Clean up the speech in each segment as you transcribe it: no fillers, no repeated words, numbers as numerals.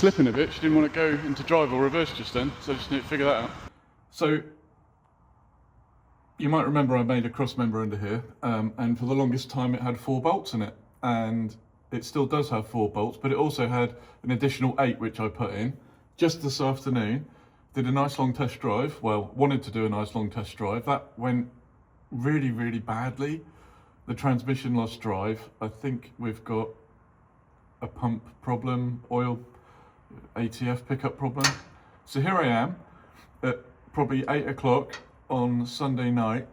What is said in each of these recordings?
slipping a bit. She didn't want to go into drive or reverse just then, so I just need to figure that out. So you might remember I made a cross member under here, and for the longest time it had 4 bolts in it, and it still does have 4 bolts, but it also had an additional 8 which I put in just this afternoon. Did a nice long test drive, well, wanted to do a nice long test drive. That went really, really badly. The transmission lost drive. I think we've got a pump problem, oil ATF pickup problem. So here I am at probably 8 o'clock on Sunday night,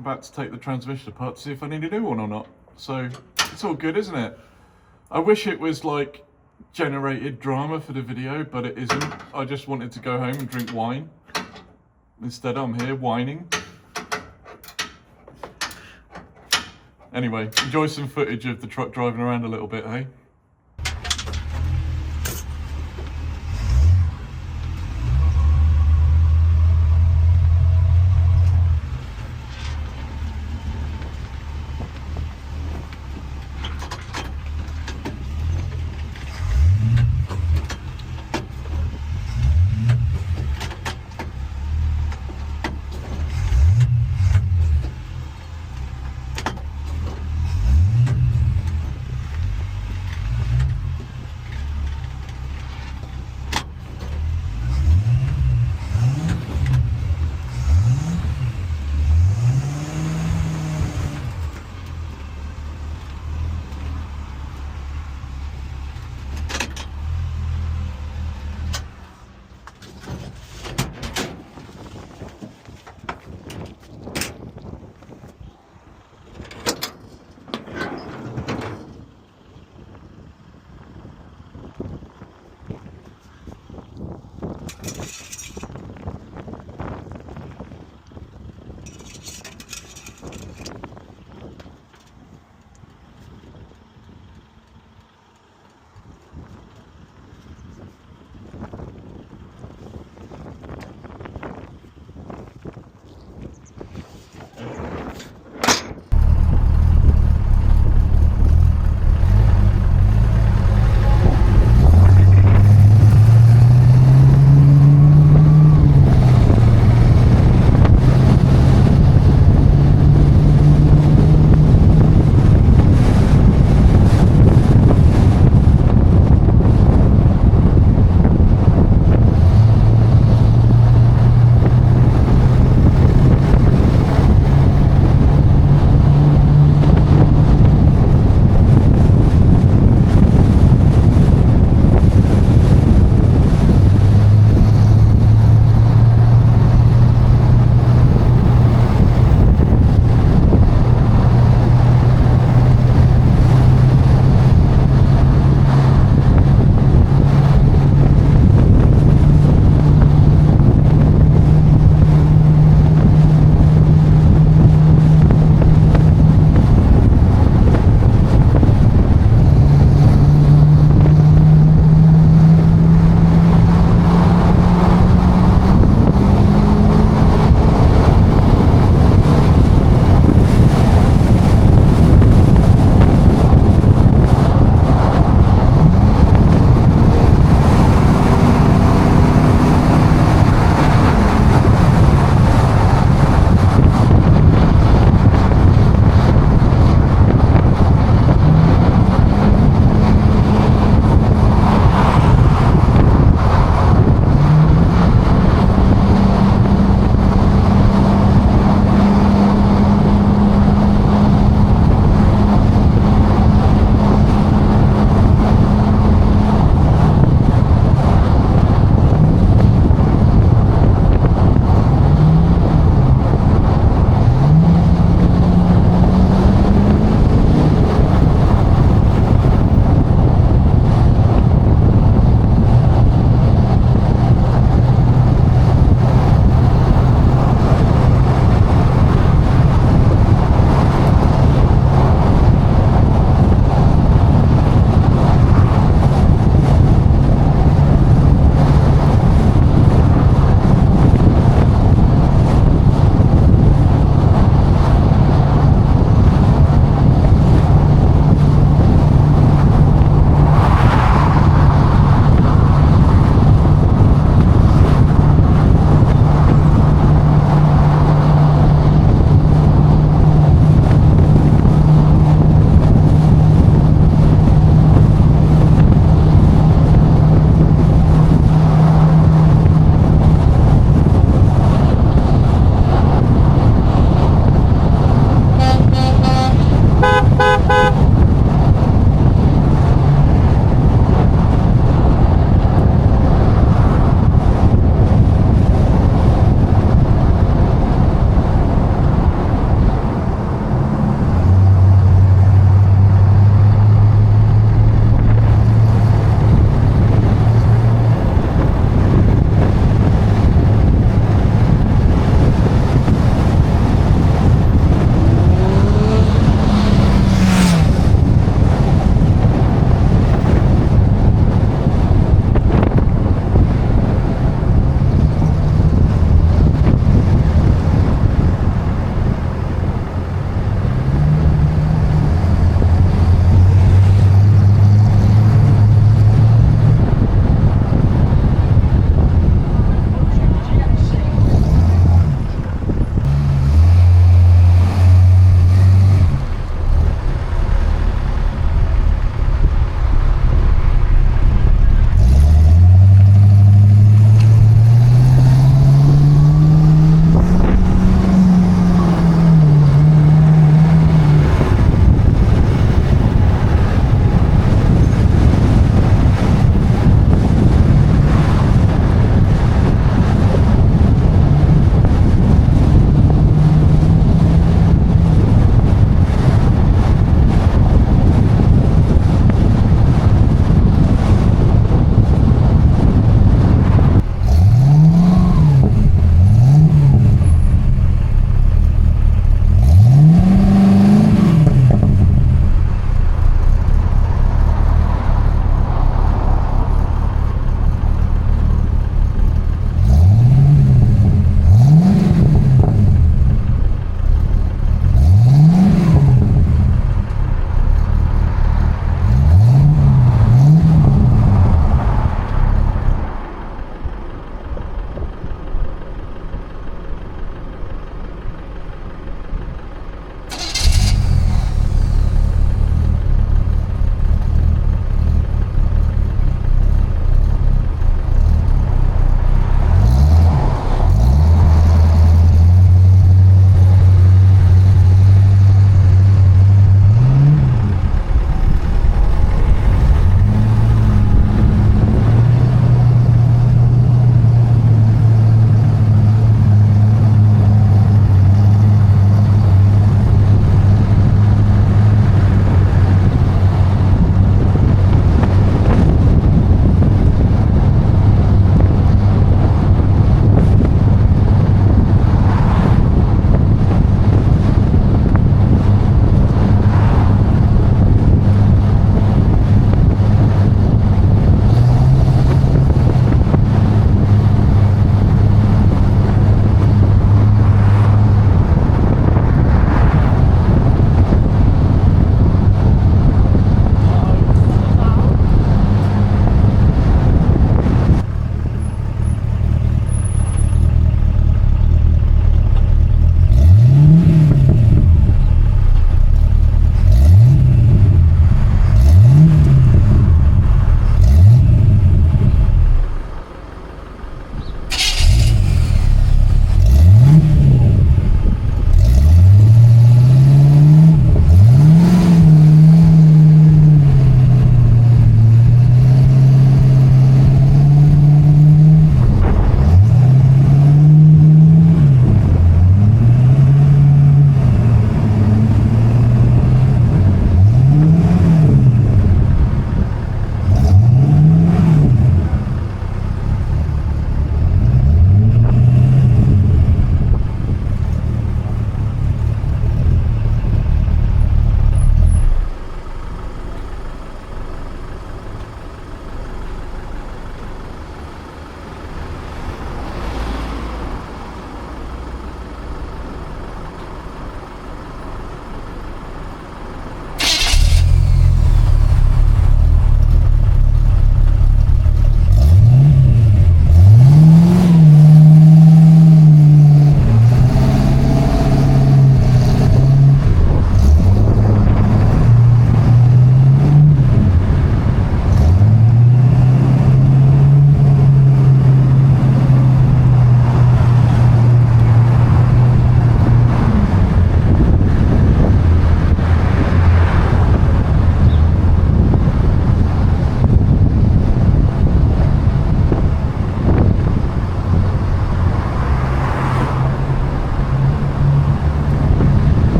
about to take the transmission apart to see if I need a new one or not. So it's all good, isn't it? I wish it was like generated drama for the video, but it isn't. I just wanted to go home and drink wine. Instead I'm here whining. Anyway, enjoy some footage of the truck driving around a little bit, hey?